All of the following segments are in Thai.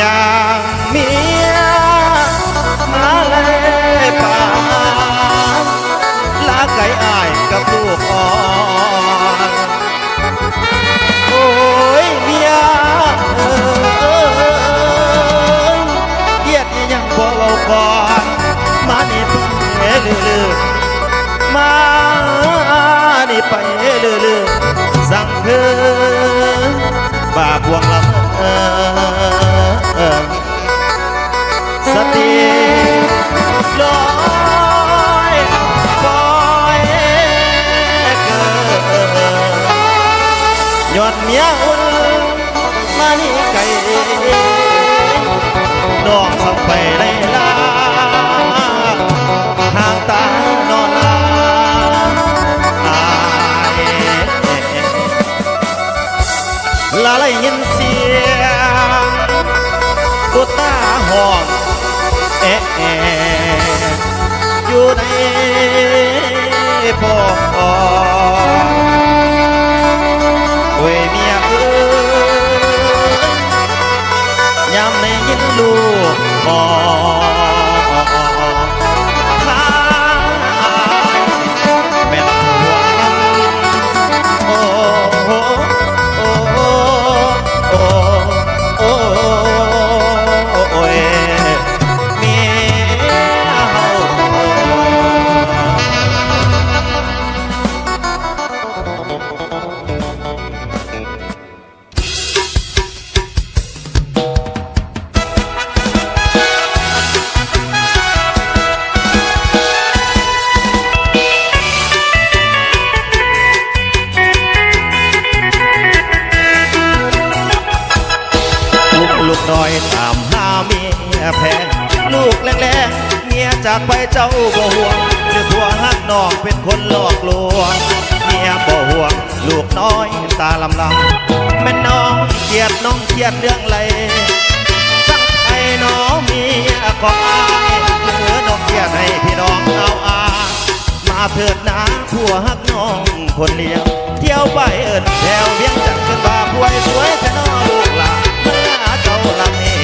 อย่างเมียมาเลยป่าลาไก่อ้ายกับลูกอ่อนโอ้ยเมียเกียดยังพอเราก่อนมานี่ไปลือมานี่ไปลือสั่งเธอบาบวงลำสติลอยปล่อยเกิดยอดเมียอุ่นมานี่ไก่น้องสับไปเลยลาทางตานอนลาลาไล่ยินเสียงกุตาห้องอยู่ในพ่อโอ้ยเมียเอ้ยยามในยินลูกข้าแม่นหัวน้ำโอ้ลูกน้อยตามหาเมียแพงลูกแรงๆเมียจากไปเจ้าบ่ห่วงหรือผัวหักน้องเป็นคนหลอกลวงเมียบ่ห่วงลูกน้อยตาลำแม่น้องเกลียดเรื่องไรสั่งไอ้น้องเมียก็อายเหลือน้องเกลียดให้พี่น้องเอามาเถิดนะผัวหักน้องคนเลี้ยงเที่ยวไปเอิญแถวเวียงจันทร์ขึ้นมาป่วยสวยแต่น้องลูกหลานเจ้าลำนี้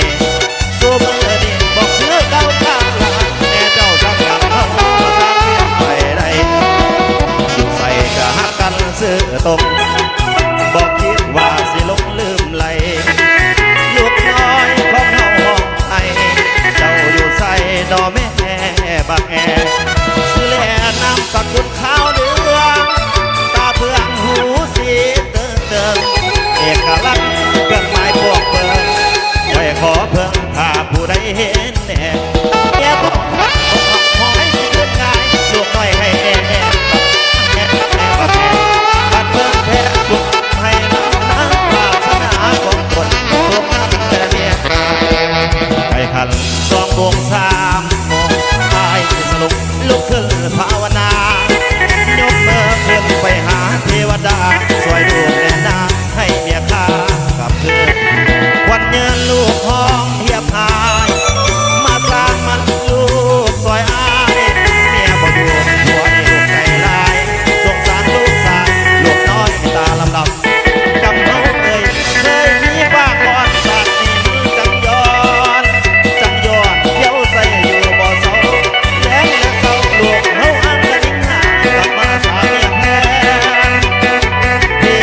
สู้เมื่อดินบอกเพื่อเก้าข้างหลังแม่เจ้าจังหลังเขาสร้างเพียงไปได้ใส่กะหักกันซื้อตรงบอกคิดว่าสิลงลืมไหลลูกน้อยของเฮาห้องไอเจ้าอยู่ใส่ดอแม่บักซื้อแลน้ำสักกุนข้าวเดืองตาเพื่องหูสีเติมเอกลักษณ์เครื่องหมายพวกเบิ่งไว้ขอเพิ่งถ้าผู้ใดเห็นแน่เมียก็ขอให้สิเกินง่ายลูกน้อยให้แน่บัดเพิ่งแพ้บุกให้น้ำวาสนาของคนพวกนั้นแต่เมียไปขัน2 โมง 3 โมงตายสรุปลุกขึ้นภาวนายกมือขึ้นไปหาเทวดาสวยดูแลนาให้เมียข้ากับเธอวันเยินลูกห้องเทียบหายมาสร้างมันลูกซอยอายเมียบ่อยู่หัวนี่ลูกใจลายสงสารลูกสาวลูกน้อยตาลำกำเขาเคยมีบ้างก่อนจากนี้จังย้อนเที่ยวใส่อยู่บ่เศร้าแล้งและเศร้าลูกเขาอังกะดิ่งหากลับมาสาเมียแพ้พี่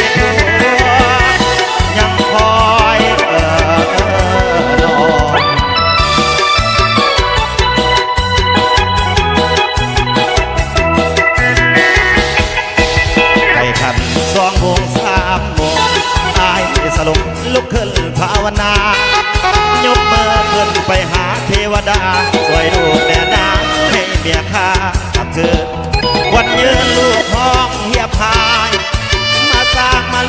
ผัวยังคอยนอนไปขัน2 โมง 3 โมงอายสลบลุกขึ้นภาวนายกมือขึ้นไปหาเทวดาช่วยดูแลนางให้เมียข้ากับเธอวันยืนลูกห้องเฮียพายมาสร้างมัน